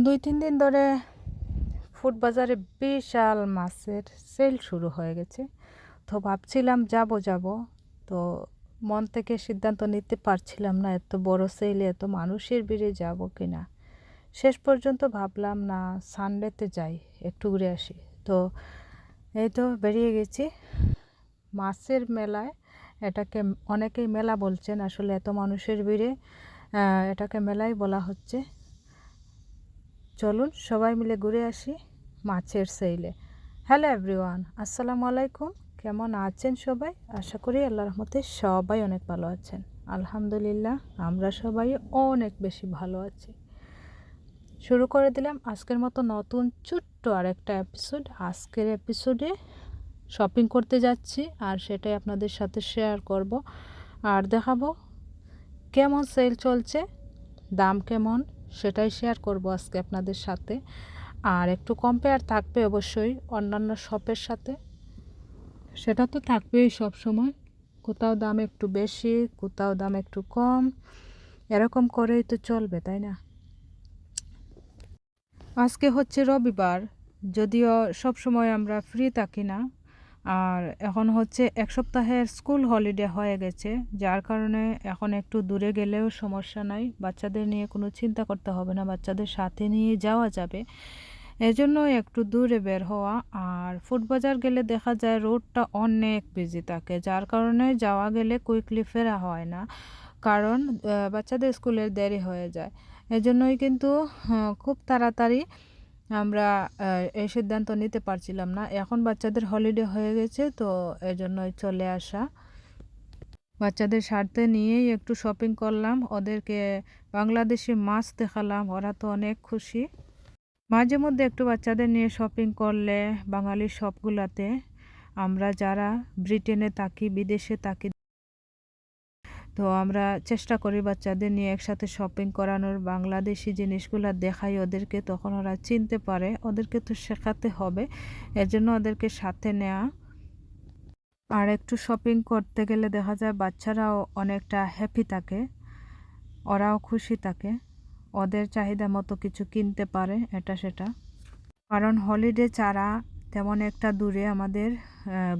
2-3 দিন ধরে ফুড বাজারে বিশাল মাছের সেল শুরু হয়ে গেছে। তো ভাবছিলাম যাব। তো মন থেকে সিদ্ধান্ত নিতে পারছিলাম না এত বড় সেলে এত মানুষের ভিড়ে যাব কিনা। শেষ পর্যন্ত ভাবলাম না, সানডেতে যাই, একটু ঘুরে আসি। তো এই তো বেরিয়ে গেছি মাছের মেলায়। এটাকে অনেকেই মেলা বলছেন, আসলে এত মানুষের ভিড়ে এটাকে মেলাই বলা হচ্ছে। চলুন সবাই মিলে ঘুরে আসি মাছের সেলে। হ্যালো এভরিওয়ান, আসসালামু আলাইকুম। কেমন আছেন সবাই? আশা করি আল্লাহর রহমতে সবাই অনেক ভালো আছেন। আলহামদুলিল্লাহ, আমরা সবাই অনেক বেশি ভালো আছি। শুরু করে দিলাম আজকের মতো নতুন ছোট্ট আরেকটা এপিসোড। আজকের এপিসোডে শপিং করতে যাচ্ছি, আর সেটাই আপনাদের সাথে শেয়ার করব আর দেখাবো কেমন সেল চলছে, দাম কেমন, সেটাই শেয়ার করব আজকে আপনাদের সাথে। আর একটু কম্পেয়ার থাকবে অবশ্যই অন্যান্য শপের সাথে, সেটা তো থাকবেই সব সময়। কোথাও দাম একটু বেশি, কোথাও দাম একটু কম, এরকম করেই তো চলবে, তাই না? আজকে হচ্ছে রবিবার, যদিও সব সময় আমরা ফ্রি থাকি না। আর এখন হচ্ছে এক সপ্তাহের স্কুল হলিডে হয়ে গেছে, যার কারণে এখন একটু দূরে গেলেও সমস্যা নাই, বাচ্চাদের নিয়ে কোনো চিন্তা করতে হবে না, বাচ্চাদের সাথে নিয়ে যাওয়া যাবে। এজন্য একটু দূরে বের হওয়া। আর ফুড বাজার গেলে দেখা যায় রোডটা অনেক বিজি থাকে, যার কারণে যাওয়া গেলে কুইকলি ফেরা হয় না, কারণ বাচ্চাদের স্কুলের দেরি হয়ে যায়। এজন্যই কিন্তু খুব তাড়াতাড়ি আমরা এই সিদ্ধান্ত নিতে পারছিলাম না। এখন বাচ্চাদের হলিডে হয়ে গেছে, তো এজন্যই চলে আসা। বাচ্চাদের সাথে নিয়েই একটু শপিং করলাম, ওদেরকে বাংলাদেশি মাছ দেখালাম, ওরা তো অনেক খুশি। মাঝে মধ্যে একটু বাচ্চাদের নিয়ে শপিং করলে বাঙালি শপগুলোতে, আমরা যারা ব্রিটেনে থাকি, বিদেশে থাকি, তো আমরা চেষ্টা করি বাচ্চাদের নিয়ে একসাথে শপিং করানোর, বাংলাদেশি জিনিসগুলো দেখাই ওদেরকে, তখন ওরা চিনতে পারে। ওদেরকে তো শেখাতে হবে, এর জন্য ওদেরকে সাথে নেওয়া। আর একটু শপিং করতে গেলে দেখা যায় বাচ্চারাও অনেকটা হ্যাপি থাকে, ওরাও খুশি থাকে, ওদের চাহিদা মতো কিছু কিনতে পারে এটা সেটা। কারণ হলিডে ছাড়া তেমন একটা দূরে আমাদের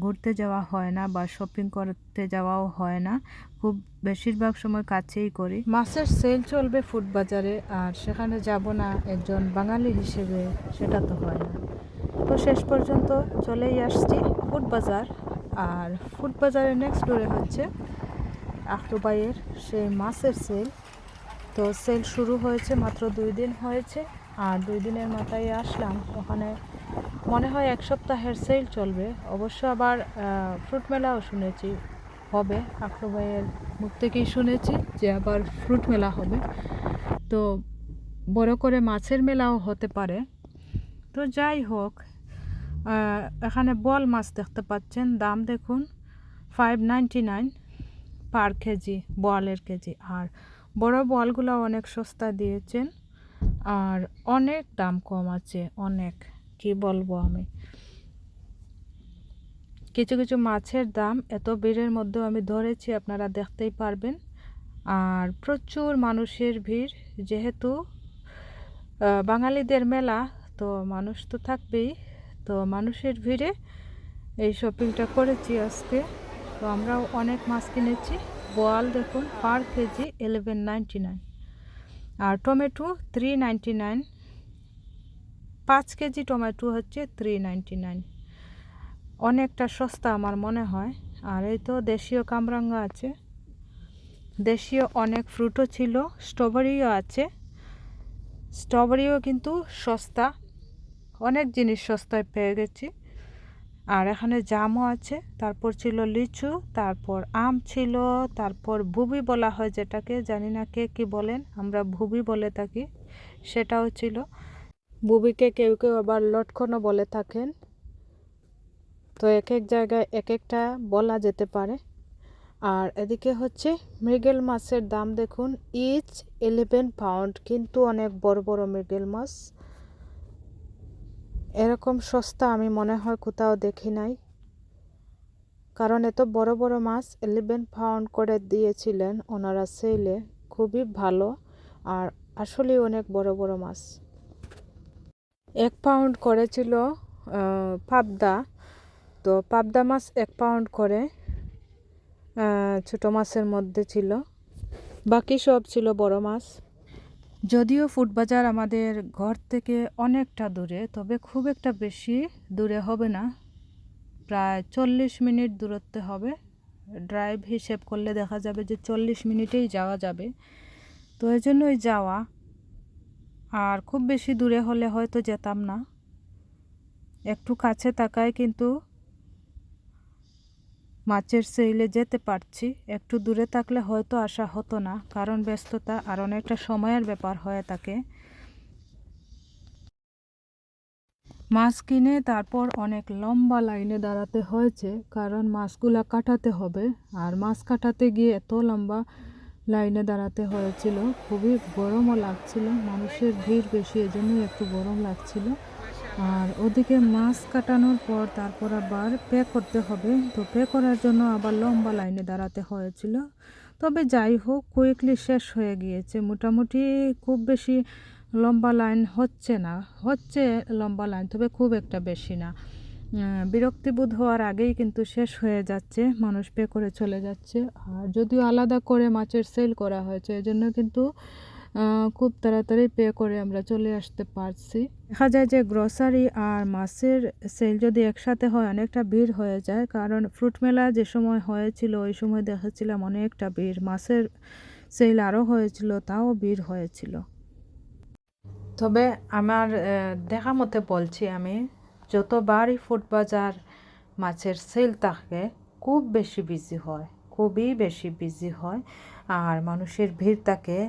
ঘুরতে যাওয়া হয় না বা শপিং করতে যাওয়াও হয় না, খুব বেশিরভাগ সময় কাছেই করি। মাছের সেল চলবে ফুড বাজারে, আর সেখানে যাব না একজন বাঙালি হিসেবে, সেটা তো হয় না। তো শেষ পর্যন্ত চলেই আসছি ফুড বাজার। আর ফুড বাজারের নেক্সট ডোরে হচ্ছে আখরুবাইয়ের সেই মাছের সেল। তো সেল শুরু হয়েছে মাত্র 2 দিন হয়েছে, আর 2 দিনের মাথায় আসলাম। ওখানে মনে হয় এক সপ্তাহের সেল চলবে। অবশ্য আবার ফ্রুট মেলাও শুনেছি হবে, আখরু ভাইয়ের মুখ থেকেই শুনেছি যে আবার ফ্রুট মেলা হবে। তো বড় করে মাছের মেলাও হতে পারে। তো যাই হোক, এখানে বল মাছ দেখতে পাচ্ছেন, দাম দেখুন 5.99 পার কেজি, বলের কেজি। আর বড় বলগুলো অনেক সস্তা দিয়েছেন, আর অনেক দাম কম আছে, অনেক, কি বলবো আমি। কিছু কিছু মাছের দাম এত ভিড়ের মধ্যেও আমি ধরেছি, আপনারা দেখতেই পারবেন। আর প্রচুর মানুষের ভিড়, যেহেতু বাঙালিদের মেলা, তো মানুষ তো থাকবেই। তো মানুষের ভিড়ে এই শপিংটা করেছি আজকে। তো আমরাও অনেক মাছ কিনেছি। বোয়াল দেখুন পার কেজি 11.99, আর টমেটো 3.99, 5 কেজি টমেটো হচ্ছে 3.99, অনেকটা সস্তা আমার মনে হয়। আর এই তো দেশীয় কামরাঙ্গা আছে, দেশীয় অনেক ফ্রুটও ছিল, স্ট্রবেরিও আছে, স্ট্রবেরিও কিন্তু সস্তা, অনেক জিনিস সস্তায় পেয়ে গেছি। আর এখানে জামও আছে, তারপর ছিল লিচু, তারপর আম ছিল, তারপর ভুবি বলা হয় যেটাকে, জানি না কে কী বলেন, আমরা ভুবি বলে থাকি, সেটাও ছিল। ভুবিকে কেউ কেউ আবার লটকনও বলে থাকেন, তো এক এক জায়গায় এক একটা বলা যেতে পারে। আর এদিকে হচ্ছে মৃগেল মাছের দাম দেখুন, ইচ 11 পাউন্ড, কিন্তু অনেক বড় বড় মৃগেল মাছ। এরকম সস্তা আমি মনে হয় কোথাও দেখি নাই, কারণ এত বড় বড় মাছ 11 পাউন্ড করে দিয়েছিলেন ওনারা সেলে, খুবই ভালো। আর আসলে অনেক বড় বড় মাছ। 1 পাউন্ড করেছিল পাবদা। তো পাবদা মাছ 1 পাউন্ড করে ছোট মাছের মধ্যে ছিল, বাকি সব ছিল বড় মাছ। যদিও ফুড বাজার আমাদের ঘর থেকে অনেকটা দূরে, তবে খুব একটা বেশি দূরে হবে না, প্রায় 40 মিনিট দূরত্বে হবে। ড্রাইভ হিসেব করলে দেখা যাবে যে 40 মিনিটেই যাওয়া যাবে। তো এই জন্যই যাওয়া, আর খুব বেশি দূরে হলে হয়তো যেতাম না। একটু কাছে থাকায় কিন্তু মাছের সেলে যেতে পারছি, একটু দূরে থাকলে হয়তো আসা হতো না, কারণ ব্যস্ততা আর অনেকটা সময়ের ব্যাপার হয়ে থাকে। মাছ কিনে তারপর অনেক লম্বা লাইনে দাঁড়াতে হয়েছে, কারণ মাছগুলা কাটাতে হবে। আর মাছ কাটাতে গিয়ে এত লম্বা লাইনে দাঁড়াতে হয়েছিল, খুবই গরমও লাগছিল, মানুষের ভিড় বেশি, এজন্যই একটু গরম লাগছিল। আর ওদিকে মাছ কাটানোর পর তারপর আবার পে করতে হবে, তো পে করার জন্য আবার লম্বা লাইনে দাঁড়াতে হয়েছিল। তবে যাই হোক, কুইকলি শেষ হয়ে গিয়েছে। মোটামুটি খুব বেশি লম্বা লাইন হচ্ছে না, হচ্ছে লম্বা লাইন, তবে খুব একটা বেশি না। বিরক্তিবোধ হওয়ার আগেই কিন্তু শেষ হয়ে যাচ্ছে, মানুষ পে করে চলে যাচ্ছে। আর যদিও আলাদা করে মাছের সেল করা হয়েছে, এজন্য কিন্তু খুব তাড়াতাড়ি পে করে আমরা চলে আসতে পারছি। দেখা যায় যে গ্রসারি আর মাছের সেল যদি একসাথে হয় অনেকটা ভিড় হয়ে যায়, কারণ ফ্রুট মেলা যে সময় হয়েছিল ওই সময় দেখেছিলাম অনেকটা ভিড়, মাছের সেল আরও হয়েছিল, তাও ভিড় হয়েছিল। তবে আমার দেখা মতে বলছি আমি, যতবারই ফুড বাজার মাছের সেল থাকে খুব বেশি বিজি হয়, খুবই বেশি বিজি হয়, আর মানুষের ভিড় থাকে।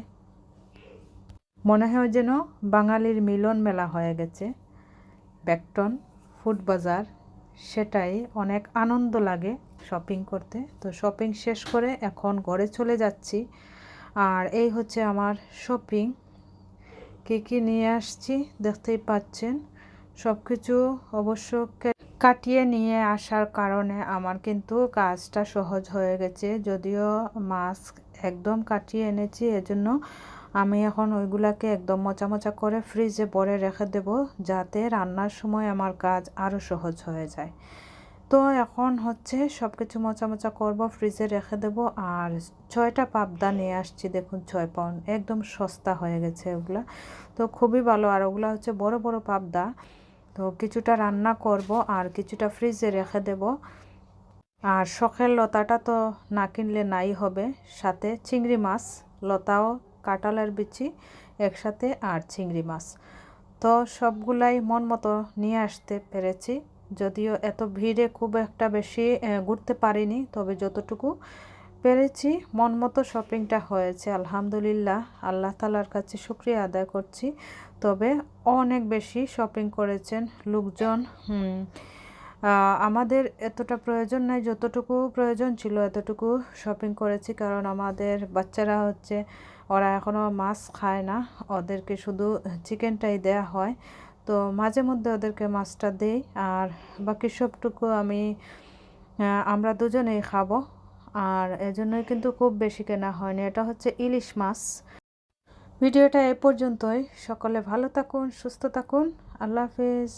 মনে হয় যেন বাঙালির মিলন মেলা হয়ে গেছে ব্যাকটন ফুড বাজার, সেটাই অনেক আনন্দ লাগে শপিং করতে। তো শপিং শেষ করে এখন ঘরে চলে যাচ্ছি। আর এই হচ্ছে আমার শপিং, কী কী নিয়ে আসছি দেখতেই পাচ্ছেন। সব কিছু অবশ্য কাটিয়ে নিয়ে আসার কারণে আমার কিন্তু কাজটা সহজ হয়ে গেছে। যদিও মাছ একদম কাটিয়ে এনেছি, এজন্য আমি এখন ওইগুলাকে একদম মোচা মোচা করে ফ্রিজে ভরে রেখে দেব, যাতে রান্নার সময় আমার কাজ আরও সহজ হয়ে যায়। তো এখন হচ্ছে সব কিছু মোচা মোচা করবো, ফ্রিজে রেখে দেব। আর 6টা পাবদা নিয়ে আসছি, দেখুন 6 পাউন্ড, একদম সস্তা হয়ে গেছে ওগুলা, তো খুবই ভালো। আর ওগুলা হচ্ছে বড় বড় পাবদা, তো কিছুটা রান্না করব আর কিছুটা ফ্রিজে রেখে দেব। আর শখের লতাটা তো না কিনলে নাই হবে, সাথে চিংড়ি মাছ, লতাও কাঁঠালের বিচি একসাথে, আর চিংড়ি মাছ। তো সবগুলাই মন মতো নিয়ে আসতে পেরেছি, যদিও এত ভিড়ে খুব একটা বেশি ঘুরতে পারিনি, তবে যতটুকু পেরেছি মন মতো শপিংটা হয়েছে আলহামদুলিল্লাহ। আল্লাহ তাআলার কাছে শুকরিয়া আদায় করছি। তবে অনেক বেশি শপিং করেছেন লোকজন। আমাদের এতটা প্রয়োজন নাই, যতটুকু প্রয়োজন ছিল এতটুকু শপিং করেছি, কারণ আমাদের বাচ্চারা হচ্ছে ওরা এখনও মাছ খায় না, ওদেরকে শুধু চিকেনটাই দেয়া হয়। তো মাঝে মধ্যে ওদেরকে মাছটা দিই, আর বাকি সবটুকু আমরা দুজনেই খাবো। আর এজন্যই কিন্তু খুব বেশি কেনা হয়নি। এটা হচ্ছে ইলিশ মাছ। ভিডিওটা এ পর্যন্তই। সকলে ভালো থাকুন, সুস্থ থাকুন, আল্লাহ হাফেজ।